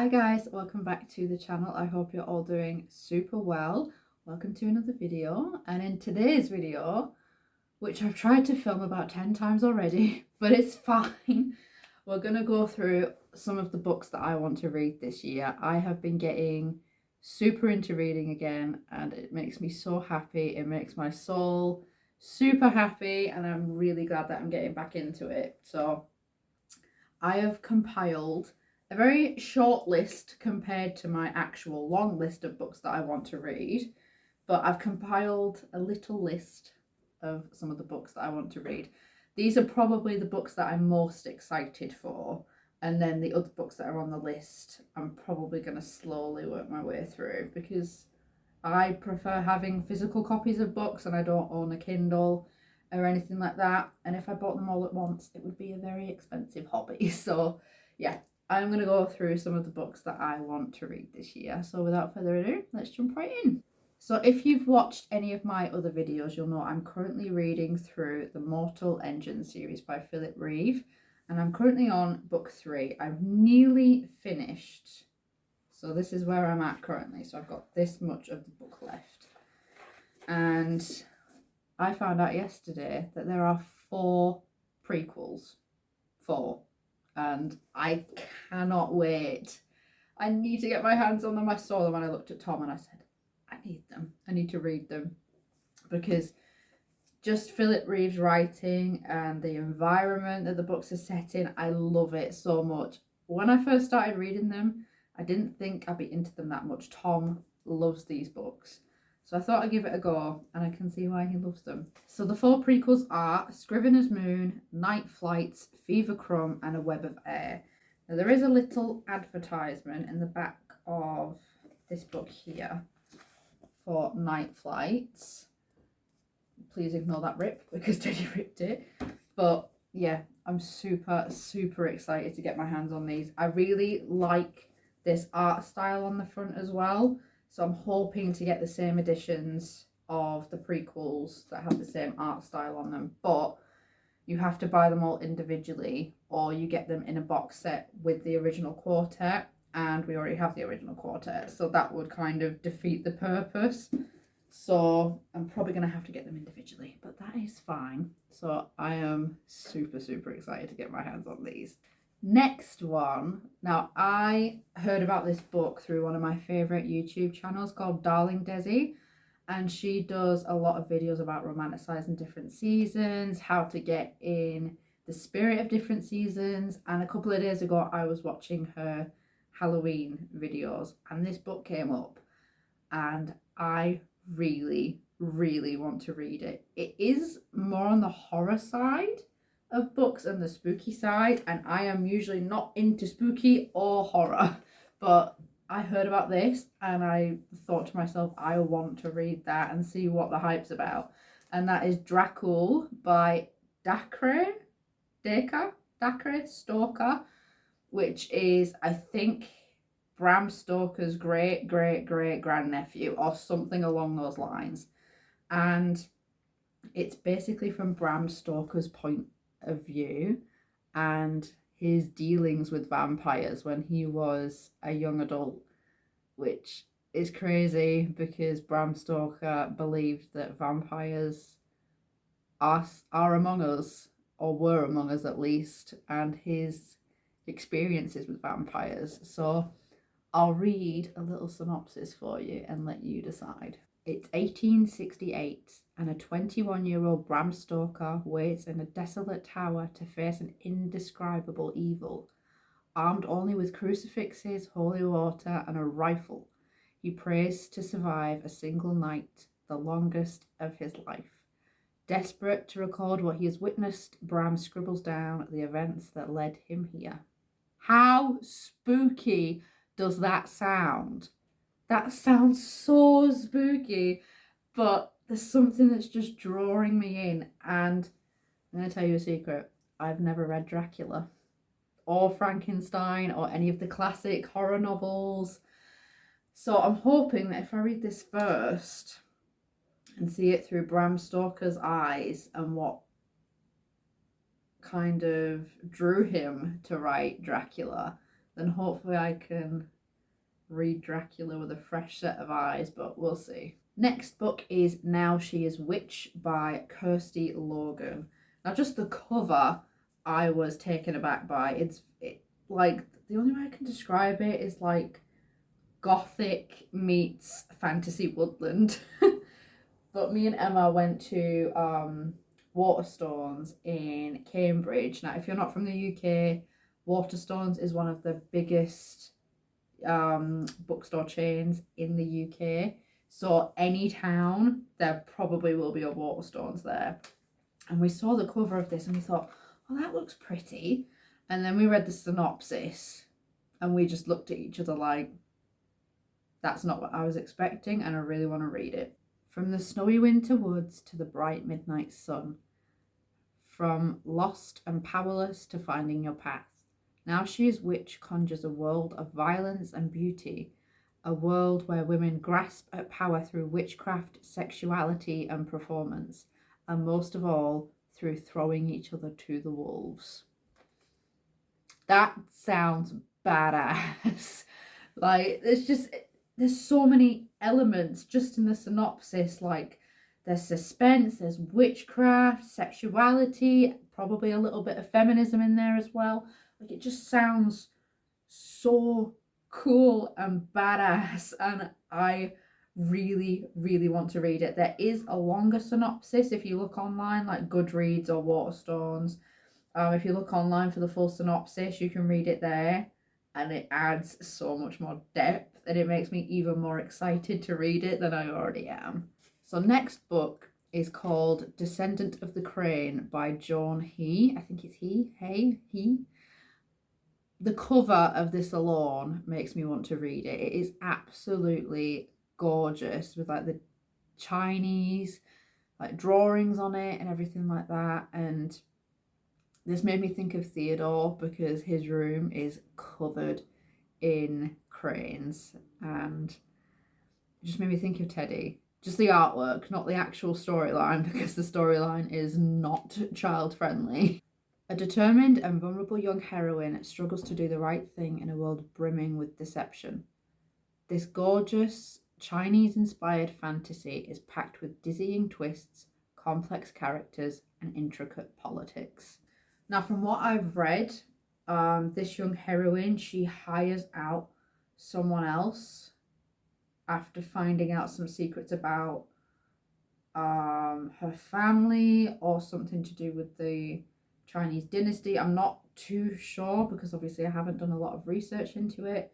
Hi guys, welcome back to the channel. I hope you're all doing super well. Welcome to another video, and in today's video, which I've tried to film about 10 times already, but it's fine, we're gonna go through some of the books that I want to read this year. I have been getting super into reading again, and it makes me so happy. It makes my soul super happy, and I'm really glad that I'm getting back into it. So I have compiled a very short list compared to my actual long list of books that I want to read, but I've compiled a little list of some of the books that I want to read. These are probably the books that I'm most excited for, and then the other books that are on the list I'm probably going to slowly work my way through, because I prefer having physical copies of books and I don't own a Kindle or anything like that, and if I bought them all at once it would be a very expensive hobby. So yeah, I'm going to go through some of the books that I want to read this year. So without further ado, let's jump right in. So if you've watched any of my other videos, you'll know I'm currently reading through the Mortal Engine series by Philip Reeve, and I'm currently on book 3. I've nearly finished, so this is where I'm at currently. So I've got this much of the book left, and I found out yesterday that there are 4 prequels. 4. And I cannot wait. I need to get my hands on them. I saw them and I looked at Tom and I said, I need them. I need to read them, because just Philip Reeve's writing and the environment that the books are set in, I love it so much. When I first started reading them, I didn't think I'd be into them that much. Tom loves these books, so I thought I'd give it a go, and I can see why he loves them. So the 4 prequels are Scrivener's Moon, Night Flights, Fever Crumb, and A Web of Air. Now there is a little advertisement in the back of this book here for Night Flights. Please ignore that rip, because Teddy ripped it. But yeah, I'm super excited to get my hands on these. I really like this art style on the front as well, so I'm hoping to get the same editions of the prequels that have the same art style on them, but you have to buy them all individually, or you get them in a box set with the original quartet, and we already have the original quartet, so that would kind of defeat the purpose. So I'm probably going to have to get them individually, but that is fine. So I am super excited to get my hands on these. Next one. Now, I heard about this book through one of my favourite YouTube channels called Darling Desi, and she does a lot of videos about romanticising different seasons, how to get in the spirit of different seasons. And a couple of days ago I was watching her Halloween videos and this book came up, and I really want to read it. It is more on the horror side of books and the spooky side, and I am usually not into spooky or horror, but I heard about this and I thought to myself, I want to read that and see what the hype's about. And that is Dracul by Dacre Stoker, which is, I think, Bram Stoker's great grandnephew or something along those lines. And it's basically from Bram Stoker's point of view and his dealings with vampires when he was a young adult, which is crazy because Bram Stoker believed that vampires are among us, or were among us at least, and his experiences with vampires. So I'll read a little synopsis for you and let you decide. It's 1868 and a 21-year-old Bram Stoker waits in a desolate tower to face an indescribable evil. Armed only with crucifixes, holy water, and a rifle, he prays to survive a single night, the longest of his life. Desperate to record what he has witnessed, Bram scribbles down the events that led him here. How spooky does that sound? That sounds so spooky, but there's something that's just drawing me in. And I'm going to tell you a secret. I've never read Dracula or Frankenstein or any of the classic horror novels. So I'm hoping that if I read this first and see it through Bram Stoker's eyes and what kind of drew him to write Dracula, then hopefully I can read Dracula with a fresh set of eyes, but we'll see. Next book is Now She Is Witch by Kirsty Logan. Now, just the cover, I was taken aback by. Like, the only way I can describe it is like gothic meets fantasy woodland. But me and Emma went to Waterstones in Cambridge. Now, if you're not from the UK, Waterstones is one of the biggest bookstore chains in the UK. So any town, there probably will be a Waterstones there. And we saw the cover of this and we thought, oh, that looks pretty. And then we read the synopsis and we just looked at each other like, that's not what I was expecting, and I really want to read it. From the snowy winter woods to the bright midnight sun, from lost and powerless to finding your path, Now She Is Witch conjures a world of violence and beauty, a world where women grasp at power through witchcraft, sexuality and performance, and most of all, through throwing each other to the wolves. That sounds badass. Like, there's so many elements just in the synopsis. Like, there's suspense, there's witchcraft, sexuality, probably a little bit of feminism in there as well. Like, it just sounds so cool and badass, and I really, really want to read it. There is a longer synopsis if you look online, like Goodreads or Waterstones. If you look online for the full synopsis, you can read it there, and it adds so much more depth, and it makes me even more excited to read it than I already am. So next book is called Descendant of the Crane by Joan He. I think it's he. The cover of this alone makes me want to read it. It is absolutely gorgeous with like the Chinese like drawings on it and everything like that. And this made me think of Theodore because his room is covered in cranes, and it just made me think of Teddy. Just the artwork, not the actual storyline, because the storyline is not child friendly. A determined and vulnerable young heroine struggles to do the right thing in a world brimming with deception. This gorgeous, Chinese-inspired fantasy is packed with dizzying twists, complex characters, and intricate politics. Now, from what I've read, this young heroine, she hires out someone else after finding out some secrets about her family or something to do with the Chinese dynasty. I'm not too sure because obviously I haven't done a lot of research into it,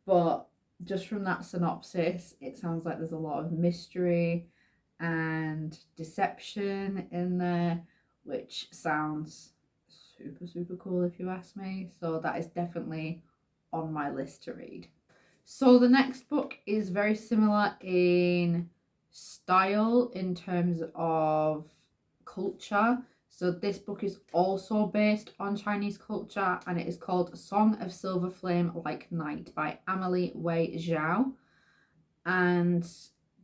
but just from that synopsis, it sounds like there's a lot of mystery and deception in there, which sounds super, super cool if you ask me. So that is definitely on my list to read. So the next book is very similar in style in terms of culture. So this book is also based on Chinese culture, and it is called Song of Silver Flame Like Night by Amelie Wei Zhao. And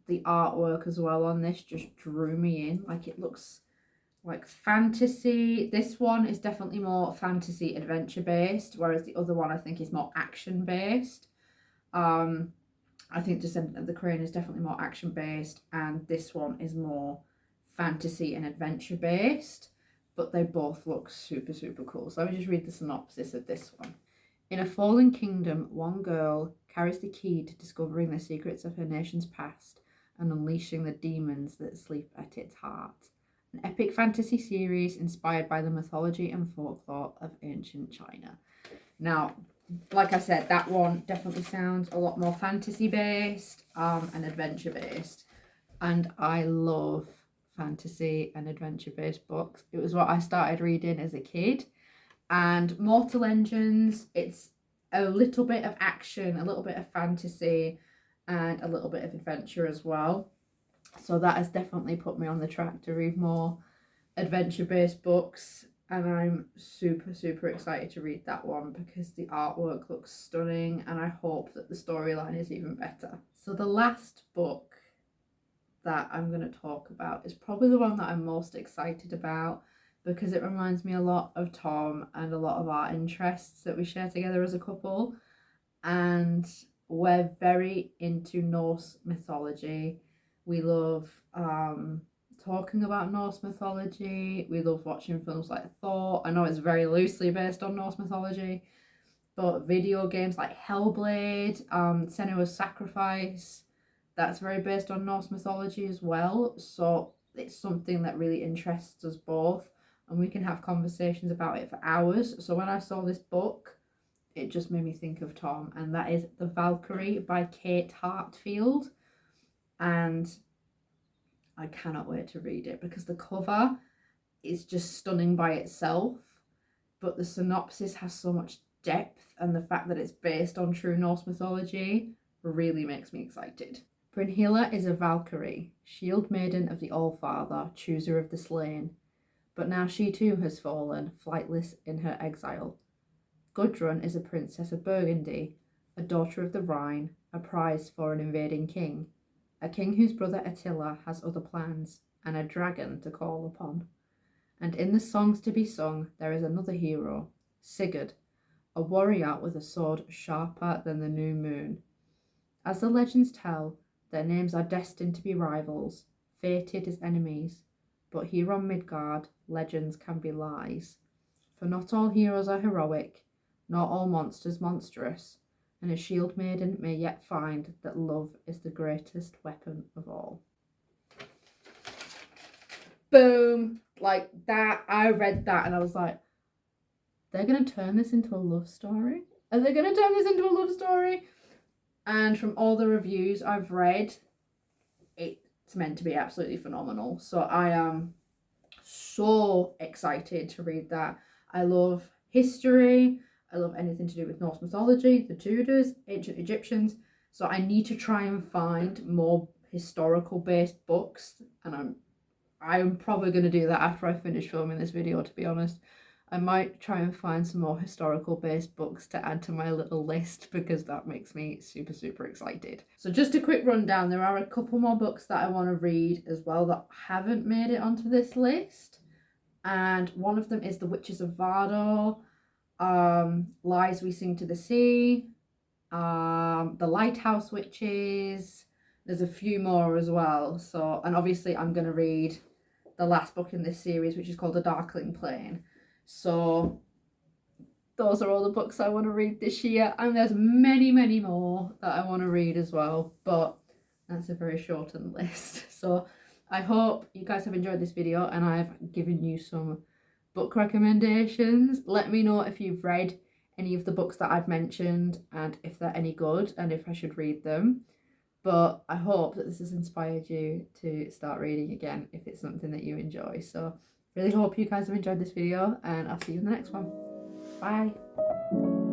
the artwork as well on this just drew me in. Like, it looks like fantasy. This one is definitely more fantasy adventure based, whereas the other one I think is more action based. I think Descendant of the Crane is definitely more action based, and this one is more fantasy and adventure based, but they both look super, super cool. So let me just read the synopsis of this one. In a fallen kingdom, one girl carries the key to discovering the secrets of her nation's past and unleashing the demons that sleep at its heart. An epic fantasy series inspired by the mythology and folklore of ancient China. Now, like I said, that one definitely sounds a lot more fantasy based and adventure based, and I love fantasy and adventure based books. It was what I started reading as a kid. And Mortal Engines, it's a little bit of action, a little bit of fantasy, and a little bit of adventure as well. So that has definitely put me on the track to read more adventure based books, and I'm super, super excited to read that one because the artwork looks stunning, and I hope that the storyline is even better. So the last book that I'm going to talk about is probably the one that I'm most excited about because it reminds me a lot of Tom and a lot of our interests that we share together as a couple. And we're very into Norse mythology. We love talking about Norse mythology. We love watching films like Thor. I know it's very loosely based on Norse mythology, but video games like Hellblade, Senua's Sacrifice, that's very based on Norse mythology as well. So it's something that really interests us both, and we can have conversations about it for hours. So when I saw this book, it just made me think of Tom, and that is The Valkyrie by Kate Hartfield. And I cannot wait to read it because the cover is just stunning by itself, but the synopsis has so much depth, and the fact that it's based on true Norse mythology really makes me excited. Brynhilda is a Valkyrie, shield maiden of the All-Father, chooser of the slain, but now she too has fallen, flightless in her exile. Gudrun is a princess of Burgundy, a daughter of the Rhine, a prize for an invading king, a king whose brother Attila has other plans, and a dragon to call upon. And in the songs to be sung there is another hero, Sigurd, a warrior with a sword sharper than the new moon. As the legends tell, their names are destined to be rivals, fated as enemies, but here on Midgard, legends can be lies. For not all heroes are heroic, nor all monsters monstrous, and a shield maiden may yet find that love is the greatest weapon of all. Boom! Like that, I read that and I was like, they're going to turn this into a love story? Are they going to turn this into a love story? And from all the reviews I've read, it's meant to be absolutely phenomenal. So I am so excited to read that. I love history. I love anything to do with Norse mythology, the Tudors, ancient Egyptians. So I need to try and find more historical based books, and I'm probably going to do that after I finish filming this video, to be honest. I might try and find some more historical based books to add to my little list because that makes me super, super excited. So just a quick rundown, there are a couple more books that I want to read as well that haven't made it onto this list. And one of them is The Witches of Vardor, Lies We Sing to the Sea, The Lighthouse Witches. There's a few more as well. So, and obviously I'm going to read the last book in this series, which is called The Darkling Plane. So those are all the books I want to read this year, and there's many, many more that I want to read as well, but that's a very shortened list. So I hope you guys have enjoyed this video and I've given you some book recommendations. Let me know if you've read any of the books that I've mentioned and if they're any good and if I should read them. But I hope that this has inspired you to start reading again if it's something that you enjoy. So really hope you guys have enjoyed this video, and I'll see you in the next one. Bye.